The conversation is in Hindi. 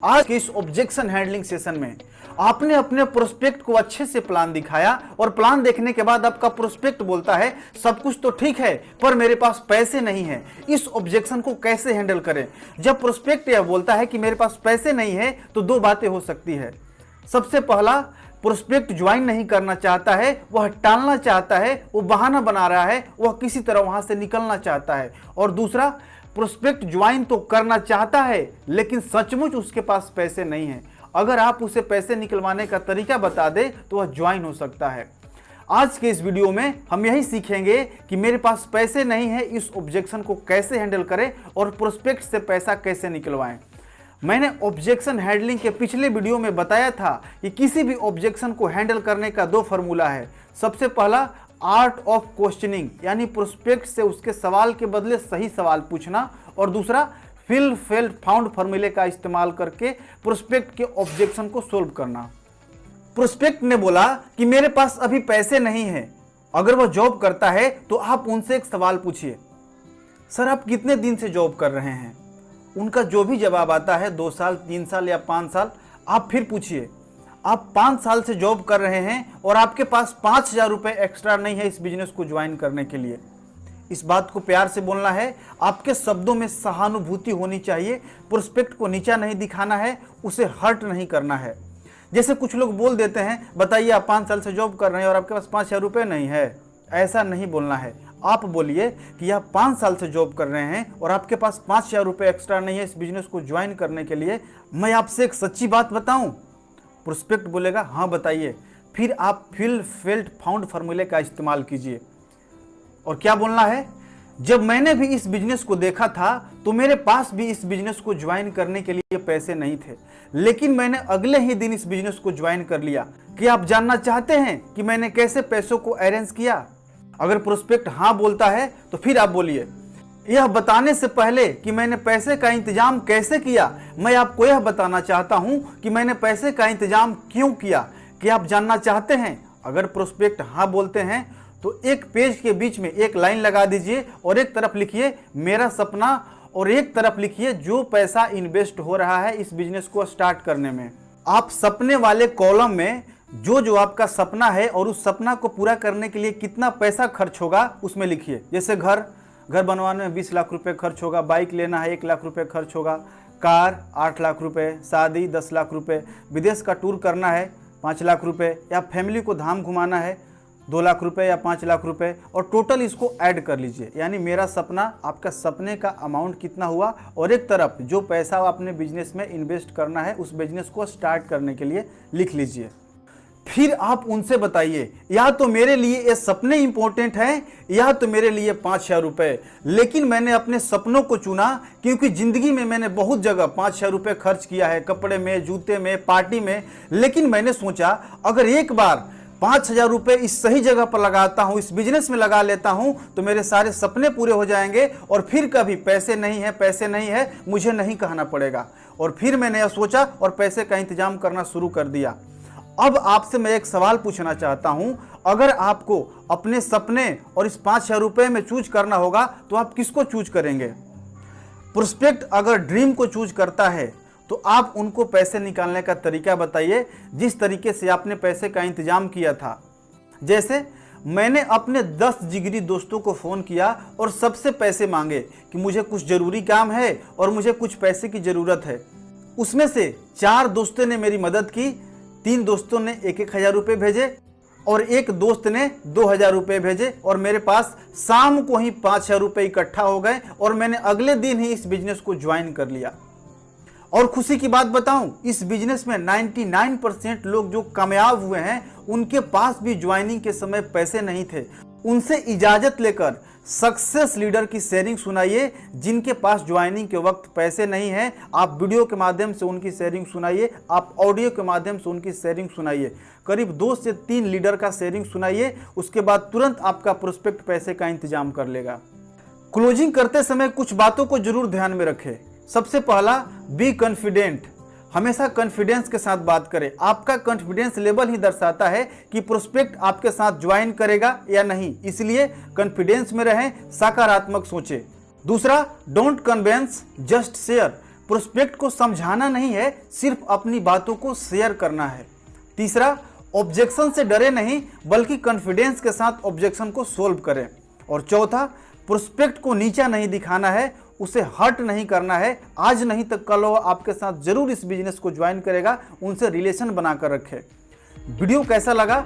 आज के इस ऑब्जेक्शन हैंडलिंग सेशन में आपने अपने प्रोस्पेक्ट को अच्छे से प्लान दिखाया और प्लान देखने के बाद आपका प्रोस्पेक्ट बोलता है सब कुछ तो ठीक है पर मेरे पास पैसे नहीं है। इस ऑब्जेक्शन को कैसे हैंडल करें? जब प्रोस्पेक्ट यह बोलता है कि मेरे पास पैसे नहीं है तो दो बातें हो सकती है। सबसे पहला, प्रोस्पेक्ट ज्वाइन नहीं करना चाहता है, वह टालना चाहता है, वो बहाना बना रहा है, वह किसी तरह वहां से निकलना चाहता है। और दूसरा, प्रोस्पेक्ट ज्वाइन तो करना चाहता है लेकिन सचमुच उसके पास पैसे नहीं है। अगर आप उसे पैसे निकलवाने का तरीका बता दें तो वह ज्वाइन हो सकता है। आज के इस वीडियो में हम यही सीखेंगे कि मेरे पास पैसे नहीं है, इस ऑब्जेक्शन को कैसे हैंडल करें और प्रोस्पेक्ट से पैसा कैसे निकलवाएं। मैंने ऑब्जेक्शन हैंडलिंग के पिछले वीडियो में बताया था कि किसी भी ऑब्जेक्शन को हैंडल करने का दो फॉर्मूला है। सबसे पहला, आर्ट ऑफ क्वेश्चनिंग, यानी प्रोस्पेक्ट से उसके सवाल के बदले सही सवाल पूछना, और दूसरा, फिल फेल्ड फाउंड फॉर्मूले का इस्तेमाल करके प्रोस्पेक्ट के ऑब्जेक्शन को सोल्व करना। प्रोस्पेक्ट ने बोला कि मेरे पास अभी पैसे नहीं है। अगर वह जॉब करता है तो आप उनसे एक सवाल पूछिए, सर आप कितने दिन से जॉब कर रहे हैं? उनका जो भी जवाब आता है 2 साल, 3 साल या 5 साल, आप फिर पूछिए आप 5 साल से जॉब कर रहे हैं और आपके पास 5,000 रुपये एक्स्ट्रा नहीं है इस बिजनेस को ज्वाइन करने के लिए। इस बात को प्यार से बोलना है, आपके शब्दों में सहानुभूति होनी चाहिए। प्रोस्पेक्ट को नीचा नहीं दिखाना है, उसे हर्ट नहीं करना है। जैसे कुछ लोग बोल देते हैं, बताइए आप 5 साल से जॉब कर रहे हैं और आपके पास 5,000 रुपये नहीं है। ऐसा नहीं बोलना है। आप बोलिए कि आप 5 साल से जॉब कर रहे हैं और आपके पास 5,000 रुपये एक्स्ट्रा नहीं है इस बिजनेस को ज्वाइन करने के लिए। मैं आपसे एक सच्ची बात बताऊं? प्रोस्पेक्ट बोलेगा हाँ बताइए। फिर आप फिल फेल्ड फाउंड फॉर्मूले का इस्तेमाल कीजिए। और क्या बोलना है? जब मैंने भी इस बिजनेस को देखा था तो मेरे पास भी इस बिजनेस को ज्वाइन करने के लिए पैसे नहीं थे, लेकिन मैंने अगले ही दिन इस बिजनेस को ज्वाइन कर लिया। क्या आप जानना चाहते हैं कि मैंने कैसे पैसों को अरेंज किया? अगर प्रोस्पेक्ट हाँ बोलता है तो फिर आप बोलिए, यह बताने से पहले कि मैंने पैसे का इंतजाम कैसे किया, मैं आपको यह बताना चाहता हूं कि मैंने पैसे का इंतजाम क्यों किया। क्या आप जानना चाहते हैं? अगर प्रोस्पेक्ट हाँ बोलते हैं तो एक पेज के बीच में एक लाइन लगा दीजिए और एक तरफ लिखिए मेरा सपना और एक तरफ लिखिए जो पैसा इन्वेस्ट हो रहा है इस बिजनेस को स्टार्ट करने में। आप सपने वाले कॉलम में जो आपका सपना है और उस सपना को पूरा करने के लिए कितना पैसा खर्च होगा उसमें लिखिए। जैसे घर बनवाने में 20 लाख रुपए खर्च होगा, बाइक लेना है 1 लाख रुपए खर्च होगा, कार 8 लाख रुपए, शादी 10 लाख रुपए, विदेश का टूर करना है 5 लाख रुपए, या फैमिली को धाम घुमाना है 2 लाख रुपए या 5 लाख रुपए, और टोटल इसको ऐड कर लीजिए। यानी मेरा सपना, आपका सपने का अमाउंट कितना हुआ, और एक तरफ जो पैसा आपने बिजनेस में इन्वेस्ट करना है उस बिजनेस को स्टार्ट करने के लिए लिख लीजिए। फिर आप उनसे बताइए या तो मेरे लिए ये सपने इंपॉर्टेंट हैं या तो मेरे लिए 5,000 रुपए, लेकिन मैंने अपने सपनों को चुना क्योंकि जिंदगी में मैंने बहुत जगह 5,000 रुपए खर्च किया है, कपड़े में, जूते में, पार्टी में, लेकिन मैंने सोचा अगर एक बार 5,000 रुपए इस सही जगह पर लगाता हूं, इस बिजनेस में लगा लेता हूं तो मेरे सारे सपने पूरे हो जाएंगे और फिर कभी पैसे नहीं है मुझे नहीं कहना पड़ेगा। और फिर मैंने यह सोचा और पैसे का इंतजाम करना शुरू कर दिया। अब आपसे मैं एक सवाल पूछना चाहता हूं, अगर आपको अपने सपने और इस 5,000 रुपए में चूज करना होगा तो आप किसको चूज करेंगे? प्रोस्पेक्ट अगर ड्रीम को चूज करता है तो आप उनको पैसे निकालने का तरीका बताइए जिस तरीके से आपने पैसे का इंतजाम किया था। जैसे मैंने अपने 10 जिगरी दोस्तों को फ़ोन किया और सबसे पैसे मांगे कि मुझे कुछ ज़रूरी काम है और मुझे कुछ पैसे की ज़रूरत है। उसमें से 4 दोस्तों ने मेरी मदद की, 3 दोस्तों ने 1-1 हज़ार रुपये भेजे और एक दोस्त ने 2,000 रुपये भेजे, और मेरे पास शाम को ही 5,000 रुपये इकट्ठा हो गए और मैंने अगले दिन ही इस बिजनेस को ज्वाइन कर लिया। और खुशी की बात बताऊं, इस बिजनेस में 99% लोग जो कामयाब हुए हैं उनके पास भी ज्वाइनिंग के समय पैसे नहीं थे। उनसे इजाजत लेकर सक्सेस लीडर की शेयरिंग सुनाइए जिनके पास ज्वाइनिंग के वक्त पैसे नहीं है। आप वीडियो के माध्यम से उनकी शेयरिंग सुनाइए, आप ऑडियो के माध्यम से उनकी शेयरिंग सुनाइए। करीब 2 से 3 लीडर का शेयरिंग सुनाइए, उसके बाद तुरंत आपका प्रोस्पेक्ट पैसे का इंतजाम कर लेगा। क्लोजिंग करते समय कुछ बातों को जरूर ध्यान में रखें। सबसे पहला, बी कॉन्फिडेंट। हमेशा कॉन्फिडेंस के साथ बात करें। आपका कॉन्फिडेंस लेवल ही दर्शाता है कि प्रोस्पेक्ट आपके साथ ज्वाइन करेगा या नहीं, इसलिए कॉन्फिडेंस में रहें, सकारात्मक सोचें। दूसरा, don't convince just share. Prospect को समझाना नहीं है, सिर्फ अपनी बातों को शेयर करना है। तीसरा, ऑब्जेक्शन से डरे नहीं बल्कि कॉन्फिडेंस के साथ ऑब्जेक्शन को सोल्व करें। और चौथा, प्रोस्पेक्ट को नीचा नहीं दिखाना है, उसे हर्ट नहीं करना है। आज नहीं तो कल वो आपके साथ जरूर इस बिजनेस को ज्वाइन करेगा, उनसे रिलेशन बनाकर रखें। वीडियो कैसा लगा